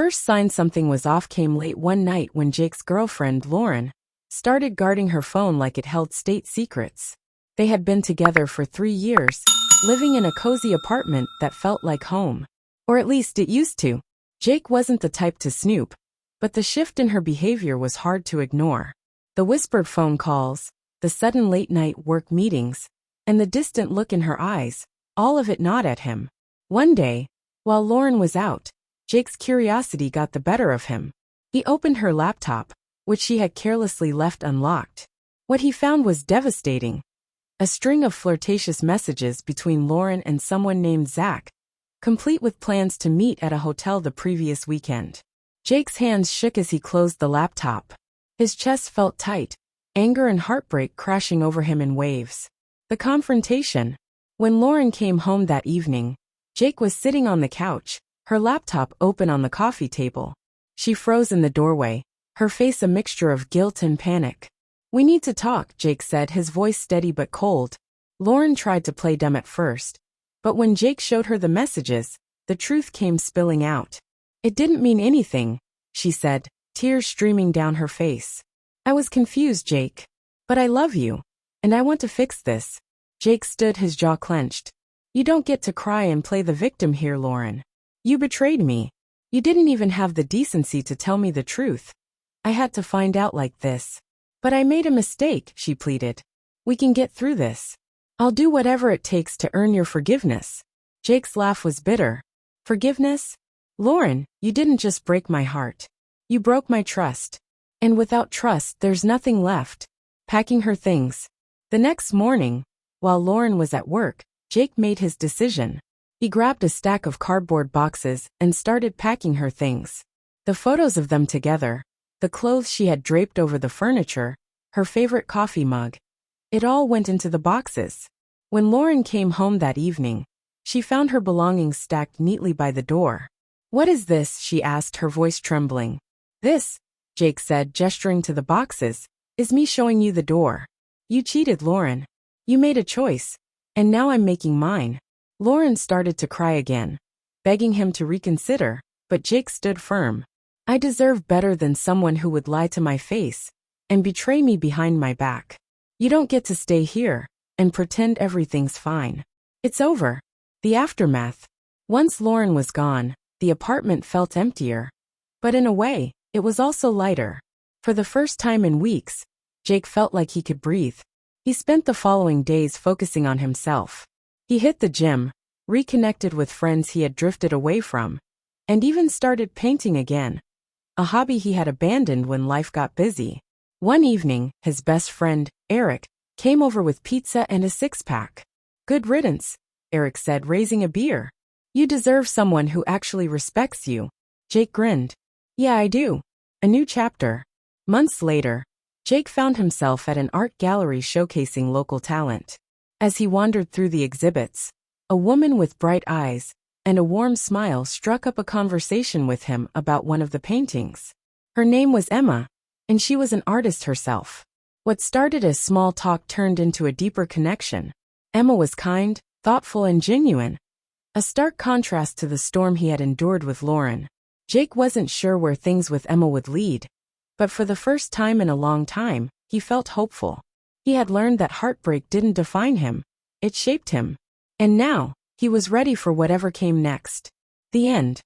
first sign something was off came late one night when Jake's girlfriend, Lauren, started guarding her phone like it held state secrets. They had been together for 3 years, living in a cozy apartment that felt like home. Or at least it used to. Jake wasn't the type to snoop, but the shift in her behavior was hard to ignore. The whispered phone calls, the sudden late-night work meetings, and the distant look in her eyes, all of it gnawed at him. One day, while Lauren was out, Jake's curiosity got the better of him. He opened her laptop, which she had carelessly left unlocked. What he found was devastating. A string of flirtatious messages between Lauren and someone named Zach, complete with plans to meet at a hotel the previous weekend. Jake's hands shook as he closed the laptop. His chest felt tight, anger and heartbreak crashing over him in waves. The confrontation. When Lauren came home that evening, Jake was sitting on the couch, her laptop open on the coffee table. She froze in the doorway, her face a mixture of guilt and panic. "We need to talk," Jake said, his voice steady but cold. Lauren tried to play dumb at first, but when Jake showed her the messages, the truth came spilling out. "It didn't mean anything," she said, tears streaming down her face. "I was confused, Jake. But I love you, and I want to fix this." Jake stood, his jaw clenched. "You don't get to cry and play the victim here, Lauren. You betrayed me. You didn't even have the decency to tell me the truth. I had to find out like this. But I made a mistake," she pleaded. "We can get through this. I'll do whatever it takes to earn your forgiveness." Jake's laugh was bitter. "Forgiveness? Lauren, you didn't just break my heart. You broke my trust. And without trust, there's nothing left." Packing her things. The next morning, while Lauren was at work, Jake made his decision. He grabbed a stack of cardboard boxes and started packing her things. The photos of them together, the clothes she had draped over the furniture, her favorite coffee mug. It all went into the boxes. When Lauren came home that evening, she found her belongings stacked neatly by the door. "What is this?" she asked, her voice trembling. "This," Jake said, gesturing to the boxes, "is me showing you the door. You cheated, Lauren. You made a choice, and now I'm making mine." Lauren started to cry again, begging him to reconsider, but Jake stood firm. "I deserve better than someone who would lie to my face and betray me behind my back. You don't get to stay here and pretend everything's fine. It's over." The aftermath. Once Lauren was gone, the apartment felt emptier. But in a way, it was also lighter. For the first time in weeks, Jake felt like he could breathe. He spent the following days focusing on himself. He hit the gym, reconnected with friends he had drifted away from, and even started painting again, a hobby he had abandoned when life got busy. One evening, his best friend, Eric, came over with pizza and a six-pack. "Good riddance," Eric said, raising a beer. "You deserve someone who actually respects you." Jake grinned. "Yeah, I do. A new chapter." Months later, Jake found himself at an art gallery showcasing local talent. As he wandered through the exhibits, a woman with bright eyes and a warm smile struck up a conversation with him about one of the paintings. Her name was Emma, and she was an artist herself. What started as small talk turned into a deeper connection. Emma was kind, thoughtful, and genuine, a stark contrast to the storm he had endured with Lauren. Jake wasn't sure where things with Emma would lead, but for the first time in a long time, he felt hopeful. He had learned that heartbreak didn't define him, it shaped him. And now, he was ready for whatever came next. The end.